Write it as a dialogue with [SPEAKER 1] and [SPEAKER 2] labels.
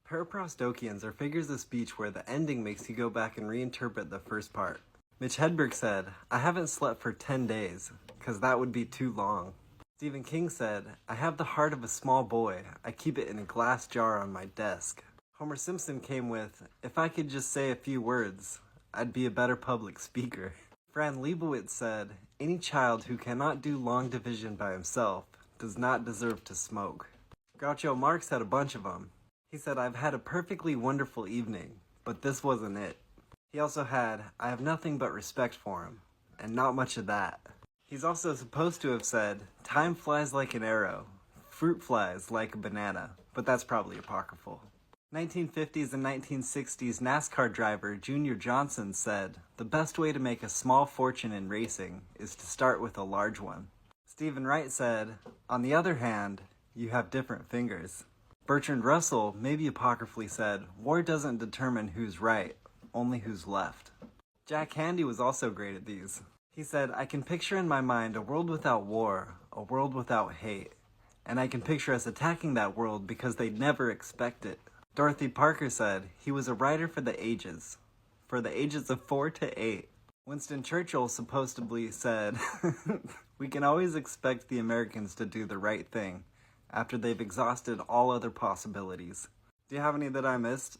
[SPEAKER 1] Paraprosdokians are figures of speech where the ending makes you go back and reinterpret the first part. Mitch Hedberg said, "I haven't slept for 10 days, 'cause that would be too long." Stephen King said, "I have the heart of a small boy. I keep it in a glass jar on my desk." Homer Simpson came with, "If I could just say a few words, I'd be a better public speaker." Fran Lebowitz said, "Any child who cannot do long division by himself does not deserve to smoke." Groucho Marx had a bunch of them. He said, "I've had a perfectly wonderful evening, but this wasn't it." He also had, "I have nothing but respect for him, and not much of that." He's also supposed to have said, "Time flies like an arrow, fruit flies like a banana," but that's probably apocryphal. 1950s and 1960s NASCAR driver Junior Johnson said, "The best way to make a small fortune in racing is to start with a large one." Stephen Wright said, "On the other hand, you have different fingers." Bertrand Russell maybe apocryphally said, "War doesn't determine who's right, only who's left." Jack Handey was also great at these. He said, "I can picture in my mind a world without war, a world without hate, and I can picture us attacking that world because they'd never expect it." Dorothy Parker said, "He was a writer for the ages of 4 to 8. Winston Churchill supposedly said, "We can always expect the Americans to do the right thing after they've exhausted all other possibilities." Do you have any that I missed?